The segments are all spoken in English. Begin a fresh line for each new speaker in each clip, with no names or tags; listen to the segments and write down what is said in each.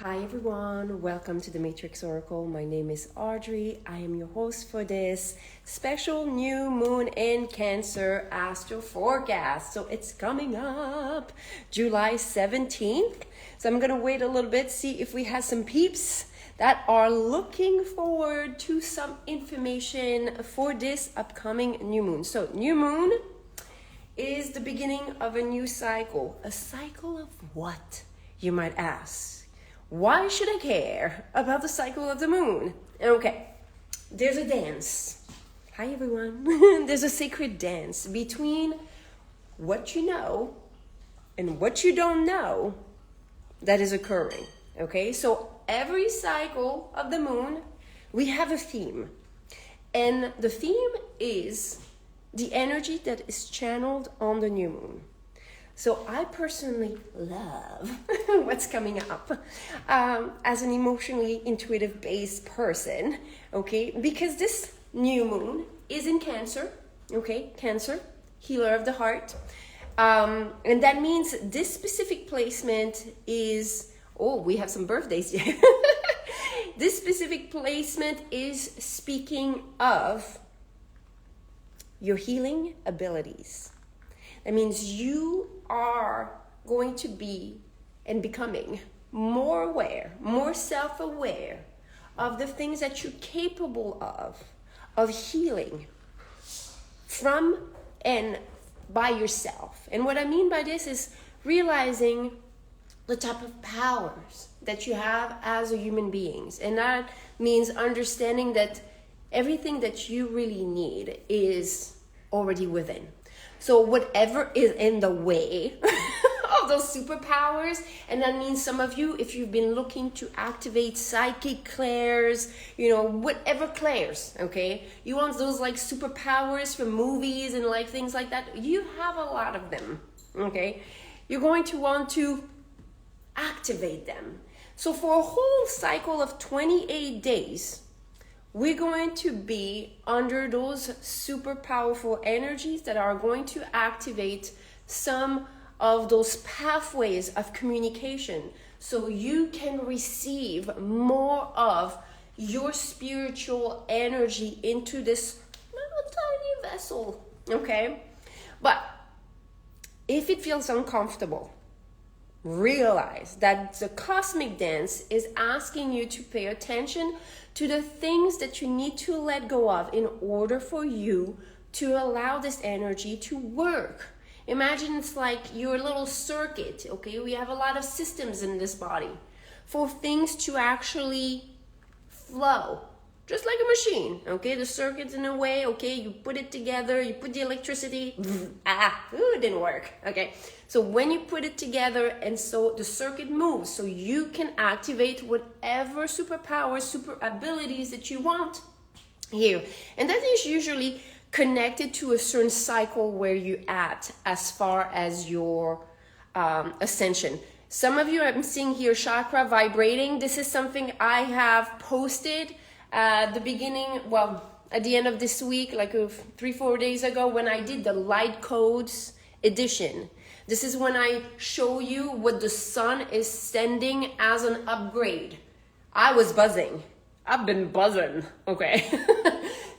Hi everyone, welcome to the Matrix Oracle. My name is Audrey. I am your host for this special new moon in Cancer astro forecast. So it's coming up July 17th. So I'm going to wait a little bit, see if we have some peeps that are looking forward to some information for this upcoming new moon. So new moon is the beginning of a new cycle. A cycle of what, you might ask? Why should I care about the cycle of the moon? Okay, there's a dance. Hi everyone. There's a sacred dance between what you know and what you don't know that is occurring. Okay, so every cycle of the moon, we have a theme. And the theme is the energy that is channeled on the new moon. So I personally love what's coming up as an emotionally intuitive based person, okay? Because this new moon is in Cancer, okay? Cancer, healer of the heart. And that means this specific placement is, oh, we have some birthdays here. This specific placement is speaking of your healing abilities. That means you are going to be and becoming more aware, more self-aware of the things that you're capable of healing from and by yourself. And what I mean by this is realizing the type of powers that you have as a human beings. And that means understanding that everything that you really need is already within. So whatever is in the way of those superpowers, and that means some of you, if you've been looking to activate psychic clairs, whatever clairs, okay? You want those like superpowers from movies and like things like that. You have a lot of them, okay? You're going to want to activate them. So for a whole cycle of 28 days, we're going to be under those super powerful energies that are going to activate some of those pathways of communication so you can receive more of your spiritual energy into this little tiny vessel, okay? But if it feels uncomfortable, realize that the cosmic dance is asking you to pay attention to the things that you need to let go of in order for you to allow this energy to work. Imagine it's like your little circuit, okay? We have a lot of systems in this body for things to actually flow. Just like a machine, okay? The circuit's in a way, okay? You put it together, you put the electricity, it didn't work, okay? So when you put it together and so the circuit moves, so you can activate whatever superpowers, super abilities that you want here. And that is usually connected to a certain cycle where you're at as far as your ascension. Some of you, I'm seeing here chakra vibrating. This is something I have posted at the beginning, at the end of this week, like 3-4 days ago, when I did the light codes edition. This is when I show you what the sun is sending as an upgrade. I was buzzing. I've been buzzing, okay?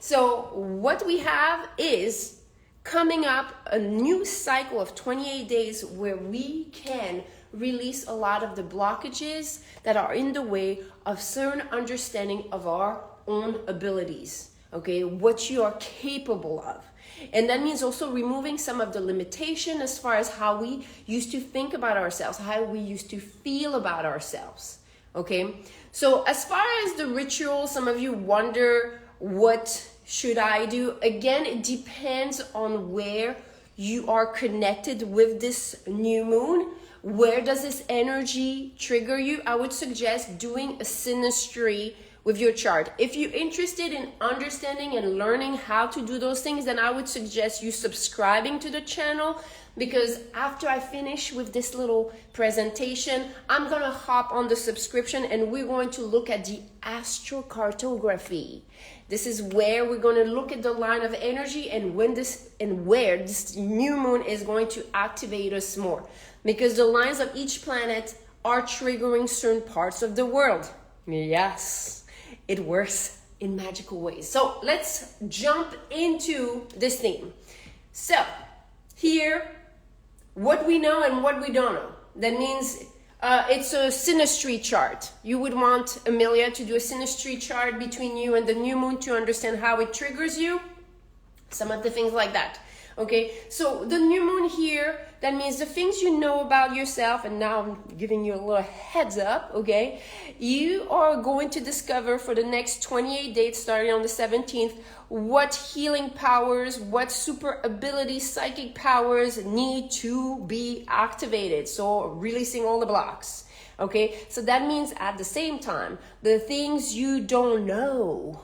So what we have is coming up a new cycle of 28 days where we can release a lot of the blockages that are in the way of certain understanding of our own abilities, okay, what you are capable of. And that means also removing some of the limitation as far as how we used to think about ourselves, how we used to feel about ourselves, okay? So as far as the ritual, some of you wonder, what should I do? Again, it depends on where you are connected with this new moon. Where does this energy trigger you? I would suggest doing a synastry with your chart. If you're interested in understanding and learning how to do those things, then I would suggest you subscribing to the channel, because after I finish with this little presentation, I'm gonna hop on the subscription and we're going to look at the astrocartography. This is where we're going to look at the line of energy and where this new moon is going to activate us more, because the lines of each planet are triggering certain parts of the world. Yes, it works in magical ways. So let's jump into this theme. So here, what we know and what we don't know. That means it's a synastry chart. You would want Amelia to do a synastry chart between you and the new moon to understand how it triggers you. Some of the things like that. Okay, so the new moon here, that means the things you know about yourself, and now I'm giving you a little heads up, okay? You are going to discover for the next 28 days, starting on the 17th, what healing powers, what super abilities, psychic powers need to be activated. So releasing all the blocks, okay? So that means at the same time, the things you don't know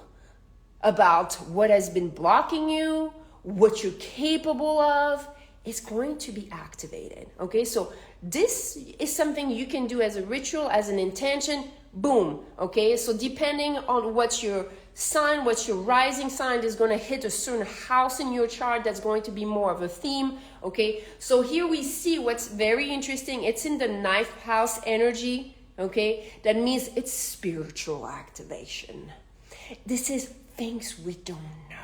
about what has been blocking you, what you're capable of, is going to be activated. Okay, so this is something you can do as a ritual, as an intention, boom. Okay, so depending on what your sign, what your rising sign is going to hit a certain house in your chart, that's going to be more of a theme. Okay, so here we see what's very interesting. It's in the ninth house energy. Okay, that means it's spiritual activation. This is things we don't know.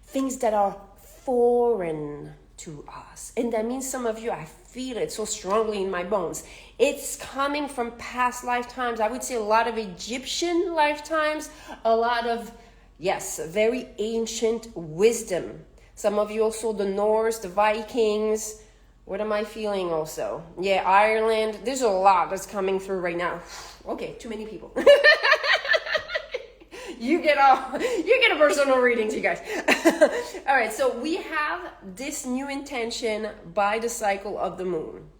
Things that are foreign to us. And that means some of you, I feel it so strongly in my bones. It's coming from past lifetimes. I would say a lot of Egyptian lifetimes, a lot of, yes, very ancient wisdom. Some of you also the Norse, the Vikings. What am I feeling also? Yeah, Ireland. There's a lot that's coming through right now. Okay, too many people. You get a personal readings, you guys. All right, so we have this new intention by the cycle of the moon.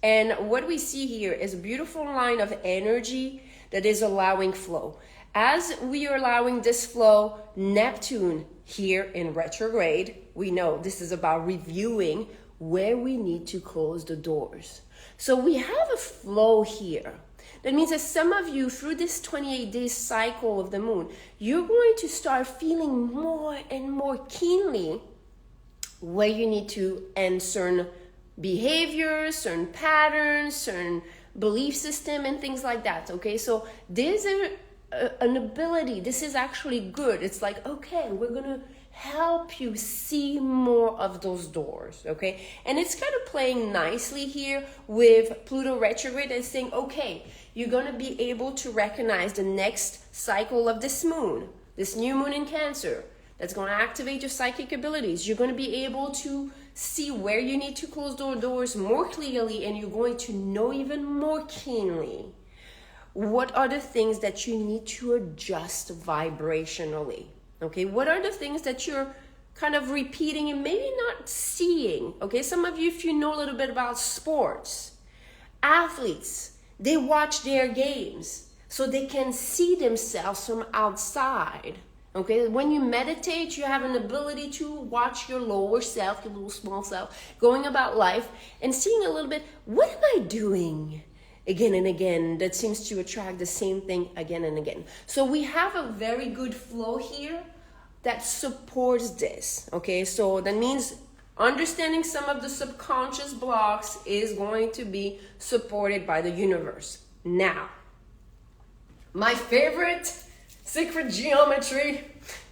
And what we see here is a beautiful line of energy that is allowing flow. As we are allowing this flow, Neptune here in retrograde, we know this is about reviewing where we need to close the doors. So we have a flow here. That means that some of you, through this 28-day cycle of the moon, you're going to start feeling more and more keenly where you need to end certain behaviors, certain patterns, certain belief system, and things like that, okay? So there's an ability. This is actually good. It's like, okay, we're going to help you see more of those doors, okay? And it's kind of playing nicely here with Pluto retrograde and saying, okay, you're going to be able to recognize the next cycle of this moon, this new moon in Cancer, that's going to activate your psychic abilities. You're going to be able to see where you need to close those doors more clearly, and you're going to know even more keenly what are the things that you need to adjust vibrationally. Okay, what are the things that you're kind of repeating and maybe not seeing? Okay, some of you, if you know a little bit about sports, athletes, they watch their games so they can see themselves from outside. Okay, when you meditate, you have an ability to watch your lower self, your little small self, going about life and seeing a little bit, what am I doing? Again and again, that seems to attract the same thing again and again. So we have a very good flow here that supports this, okay? So that means understanding some of the subconscious blocks is going to be supported by the universe. Now, my favorite secret geometry,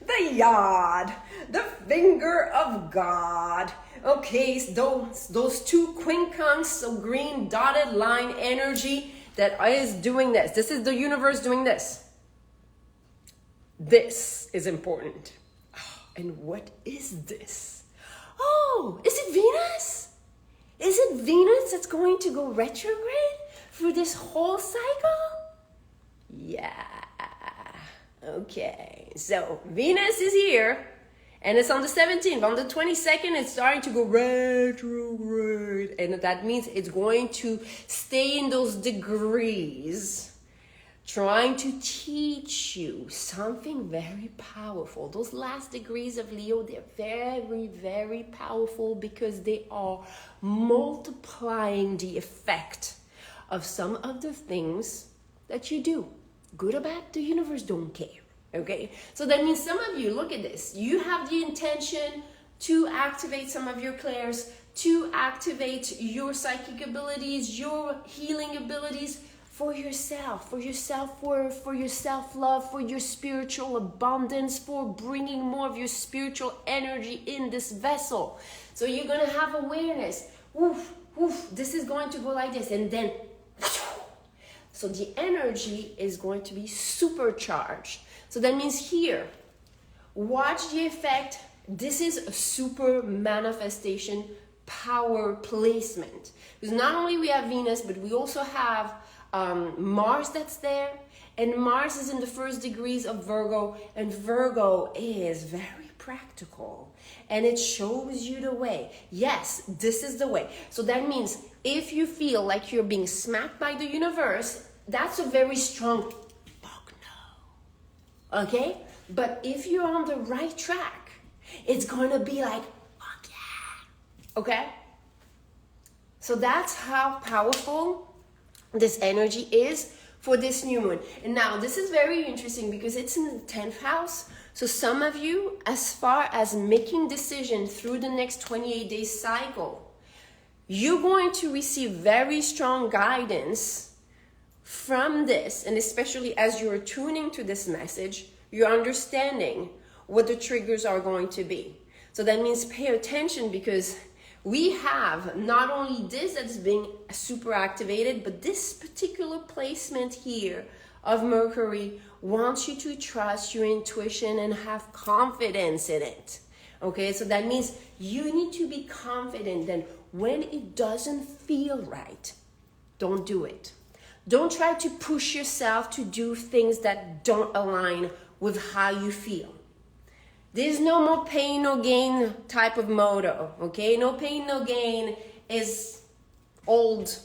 the yod, the finger of God. Okay, so those two quincunx of green dotted line energy that is doing this. This is the universe doing this. This is important. And what is this? Oh, is it Venus? Is it Venus that's going to go retrograde through this whole cycle? Yeah. Okay, so Venus is here. And it's on the 17th. On the 22nd, it's starting to go retrograde. And that means it's going to stay in those degrees, trying to teach you something very powerful. Those last degrees of Leo, they're very, very powerful because they are multiplying the effect of some of the things that you do. Good or bad, the universe don't care. Okay, so that means some of you, look at this. You have the intention to activate some of your clairs, to activate your psychic abilities, your healing abilities for yourself, for your self-worth, for your self-love, for your spiritual abundance, for bringing more of your spiritual energy in this vessel. So you're going to have awareness. Woof, woof, this is going to go like this. And then, so the energy is going to be supercharged. So that means here, watch the effect. This is a super manifestation power placement. Because not only we have Venus, but we also have Mars that's there. And Mars is in the first degrees of Virgo. And Virgo is very practical. And it shows you the way. Yes, this is the way. So that means if you feel like you're being smacked by the universe, that's a very strong fuck no. Okay? But if you're on the right track, it's going to be like, fuck yeah. Okay? So that's how powerful this energy is for this new moon. And now this is very interesting because it's in the 10th house. So some of you, as far as making decisions through the next 28-day cycle, you're going to receive very strong guidance from this. And especially as you're tuning to this message, you're understanding what the triggers are going to be. So that means pay attention, because we have not only this that's being super activated, but this particular placement here of Mercury wants you to trust your intuition and have confidence in it. Okay, so that means you need to be confident that when it doesn't feel right, don't do it. Don't try to push yourself to do things that don't align with how you feel. There's no more pain, no gain type of motto, okay? No pain, no gain is old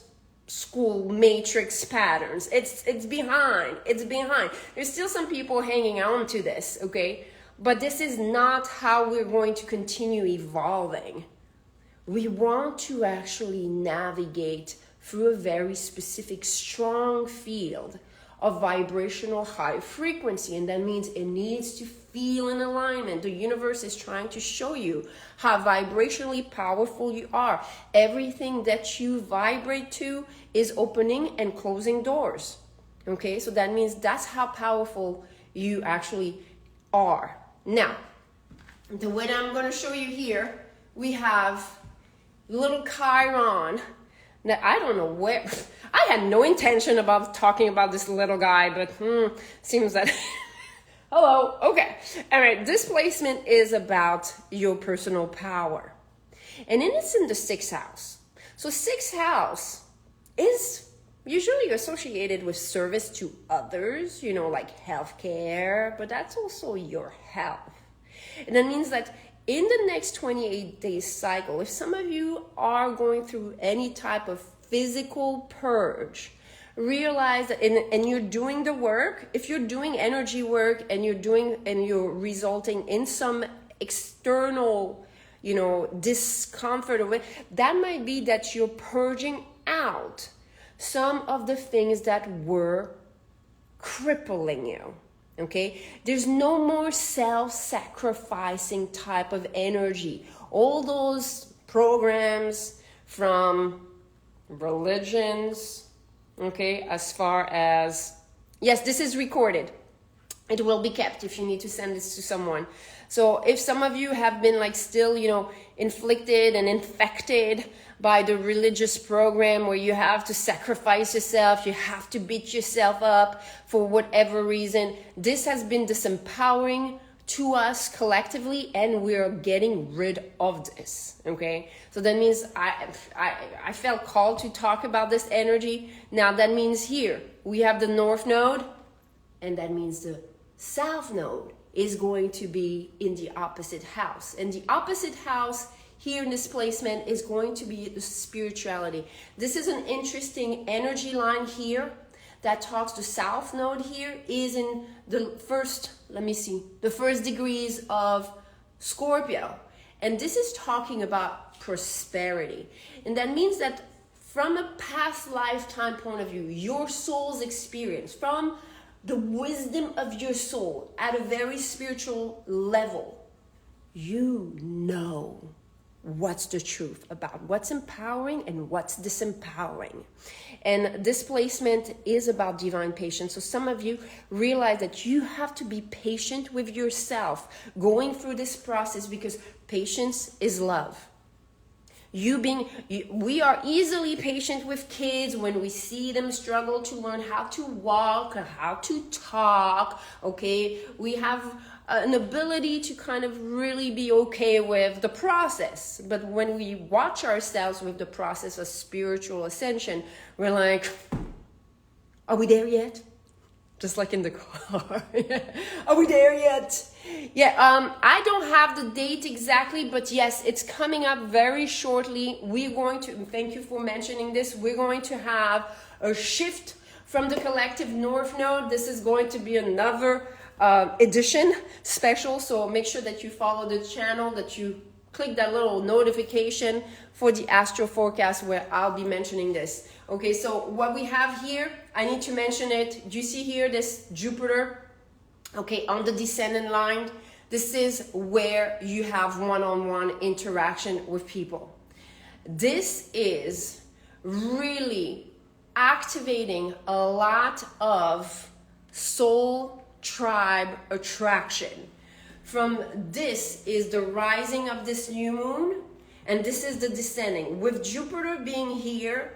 school matrix patterns. It's behind. There's still some people hanging on to this, okay? But this is not how we're going to continue evolving. We want to actually navigate through a very specific, strong field of vibrational high frequency, and that means it needs to feel in alignment. The universe is trying to show you how vibrationally powerful you are. Everything that you vibrate to is opening and closing doors. Okay, so that means that's how powerful you actually are. Now, the way I'm going to show you here, we have little Chiron. Now, I don't know where, I had no intention about talking about this little guy, but seems that, hello, okay. All right, this placement is about your personal power. And then it's in the 6th house. So 6th house is usually associated with service to others, you know, like healthcare, but that's also your health. And that means that in the next 28-day cycle, if some of you are going through any type of physical purge, realize that, and you're doing the work, if you're doing energy work and you're resulting in some external, you know, discomfort, or that might be that you're purging out some of the things that were crippling you. Okay, there's no more self-sacrificing type of energy. All those programs from religions, okay, as far as, yes, this is recorded. It will be kept if you need to send this to someone. So if some of you have been like still, you know, inflicted and infected by the religious program where you have to sacrifice yourself, you have to beat yourself up for whatever reason, this has been disempowering to us collectively, and we're getting rid of this, okay? So that means I felt called to talk about this energy. Now that means here, we have the North Node, and that means the South Node is going to be in the opposite house. And the opposite house here in this placement is going to be the spirituality. This is an interesting energy line here that talks to South Node here is in the first, the first degrees of Scorpio. And this is talking about prosperity. And that means that from a past lifetime point of view, your soul's experience, from the wisdom of your soul at a very spiritual level, you know what's the truth about what's empowering and what's disempowering. And displacement is about divine patience. So some of you realize that you have to be patient with yourself going through this process, because patience is love. We are easily patient with kids when we see them struggle to learn how to walk, how to talk, okay? We have an ability to kind of really be okay with the process. But when we watch ourselves with the process of spiritual ascension, we're like, are we there yet? Just like in the car. Are we there yet? Yeah, I don't have the date exactly, but yes, it's coming up very shortly. We're going to, thank you for mentioning this, we're going to have a shift from the Collective North Node. This is going to be another edition special, so make sure that you follow the channel, that you click that little notification for the astro forecast where I'll be mentioning this. Okay, so what we have here, I need to mention it. Do you see here this Jupiter? Okay, on the descendant line, this is where you have one-on-one interaction with people. This is really activating a lot of soul tribe attraction. From this is the rising of this new moon, and this is the descending. With Jupiter being here,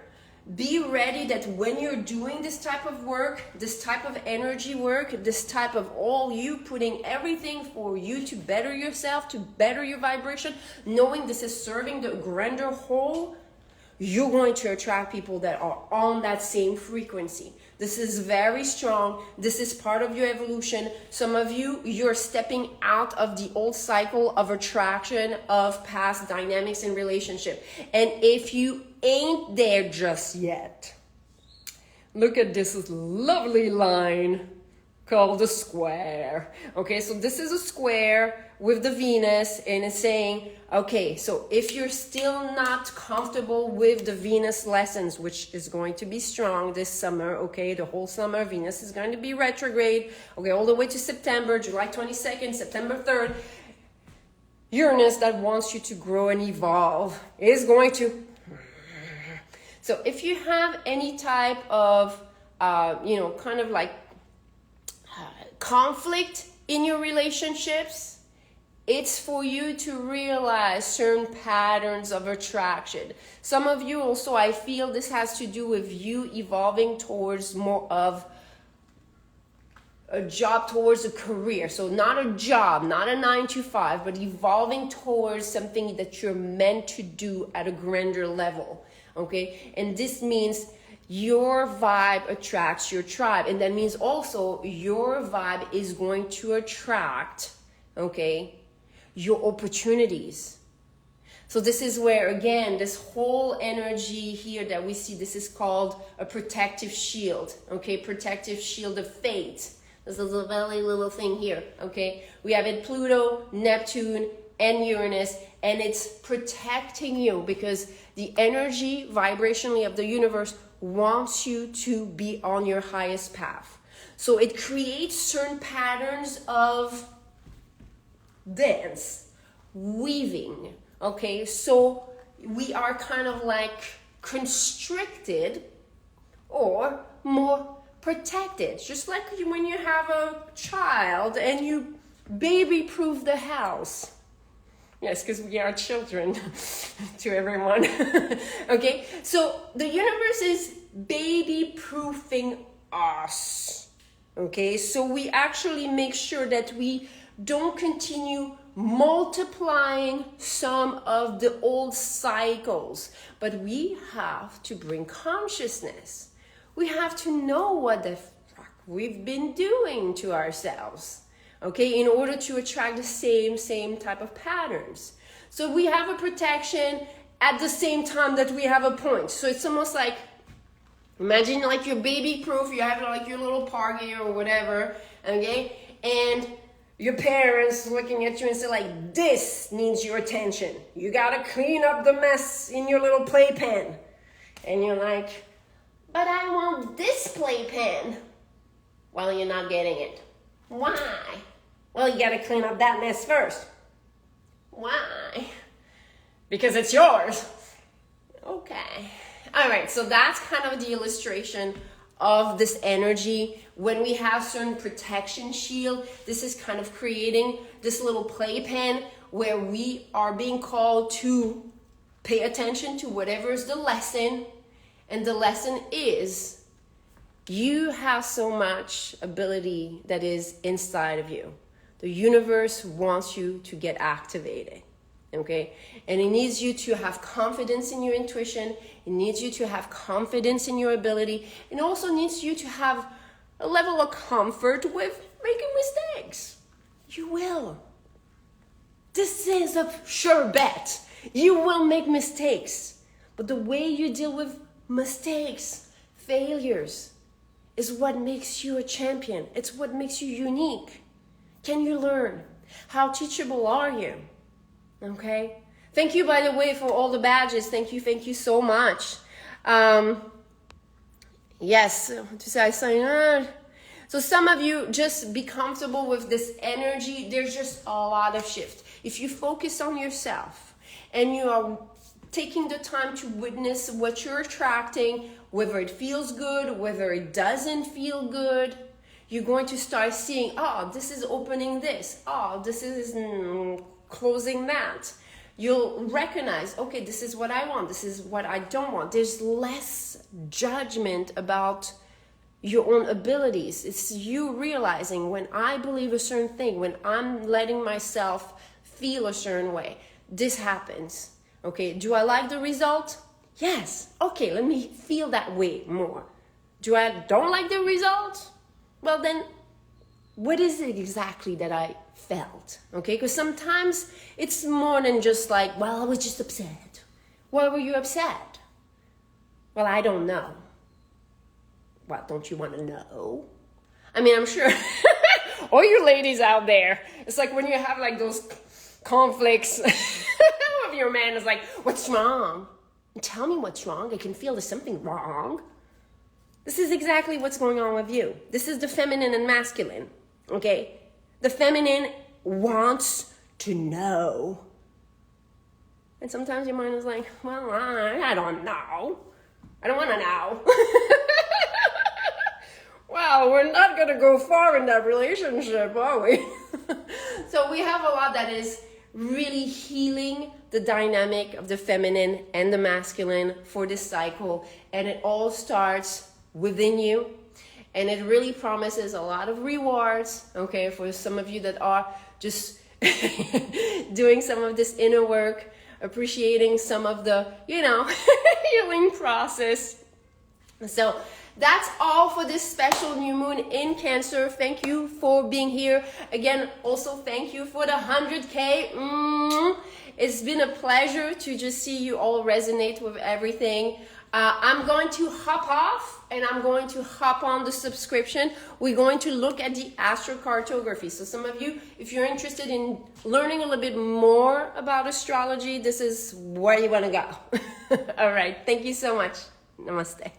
be ready that when you're doing this type of work, this type of energy work, this type of all you putting everything for you to better yourself, to better your vibration, knowing this is serving the grander whole, you're going to attract people that are on that same frequency. This is very strong. This is part of your evolution. Some of you, you're stepping out of the old cycle of attraction of past dynamics in relationship. And if you ain't there just yet, look at this lovely line called the square. Okay, so this is a square with the Venus, and it's saying, okay, so if you're still not comfortable with the Venus lessons, which is going to be strong this summer, okay, the whole summer, Venus is going to be retrograde, okay, all the way to September, July 22nd, September 3rd, Uranus that wants you to grow and evolve is going to. So if you have any type of, kind of like conflict in your relationships, it's for you to realize certain patterns of attraction. Some of you also, I feel this has to do with you evolving towards more of a job, towards a career. So not a job, not a 9-to-5, but evolving towards something that you're meant to do at a grander level. Okay, and this means your vibe attracts your tribe, and that means also your vibe is going to attract, okay, your opportunities. So this is where, again, this whole energy here that we see, this is called a protective shield, okay, protective shield of fate. This is a very little thing here, okay. We have it Pluto, Neptune, and Uranus, and it's protecting you because the energy vibrationally of the universe wants you to be on your highest path. So it creates certain patterns of dance, weaving, okay? So we are kind of like constricted or more protected. Just like when you have a child and you baby-proof the house. Yes, because we are children to everyone. Okay, so the universe is baby-proofing us. Okay, so we actually make sure that we don't continue multiplying some of the old cycles, but we have to bring consciousness. We have to know what the fuck we've been doing to ourselves. Okay, in order to attract the same type of patterns. So we have a protection at the same time that we have a point. So it's almost like, imagine like your baby proof, you have like your little party or whatever, okay? And your parents looking at you and say like, this needs your attention. You gotta clean up the mess in your little playpen. And you're like, but I want this playpen. Well, you're not getting it. Why? Well, you gotta clean up that mess first. Why? because it's yours. Okay. All right, so that's kind of the illustration of this energy. When we have certain protection shield, this is kind of creating this little playpen where we are being called to pay attention to whatever is the lesson. And the lesson is you have so much ability that is inside of you. The universe wants you to get activated. Okay, and it needs you to have confidence in your intuition. It needs you to have confidence in your ability. It also needs you to have a level of comfort with making mistakes. You will. This is a sure bet. You will make mistakes. But the way you deal with mistakes, failures, is what makes you a champion. It's what makes you unique. Can you learn? How teachable are you? Okay. Thank you, by the way, for all the badges. Thank you so much. Yes, so some of you just be comfortable with this energy. There's just a lot of shift. If you focus on yourself and you are taking the time to witness what you're attracting, whether it feels good, whether it doesn't feel good, you're going to start seeing, oh, this is opening this. Oh, this is closing that. You'll recognize, okay, this is what I want, this is what I don't want. There's less judgment about your own abilities. It's you realizing, when I believe a certain thing, when I'm letting myself feel a certain way, this happens. Okay, do I like the result? Yes. Okay, let me feel that way more. Do I don't like the result? Well then, what is it exactly that I felt? Okay, because sometimes it's more than just like, well, I was just upset. Why were you upset? Well, I don't know. Well, don't you want to know? I mean, I'm sure all you ladies out there, it's like when you have like those conflicts with your man, is like, what's wrong? Tell me what's wrong. I can feel there's something wrong. This is exactly what's going on with you. This is the feminine and masculine. Okay? The feminine wants to know. And sometimes your mind is like, well, I don't know. I don't want to know. Well, we're not going to go far in that relationship, are we? So we have a lot that is really healing the dynamic of the feminine and the masculine for this cycle. And it all starts within you. And it really promises a lot of rewards, okay, for some of you that are just doing some of this inner work, appreciating some of the, healing process. So that's all for this special new moon in Cancer. Thank you for being here. Again, also thank you for the 100K. It's been a pleasure to just see you all resonate with everything. I'm going to hop off and I'm going to hop on the subscription. We're going to look at the astrocartography. So some of you, if you're interested in learning a little bit more about astrology, this is where you want to go. All right. Thank you so much. Namaste.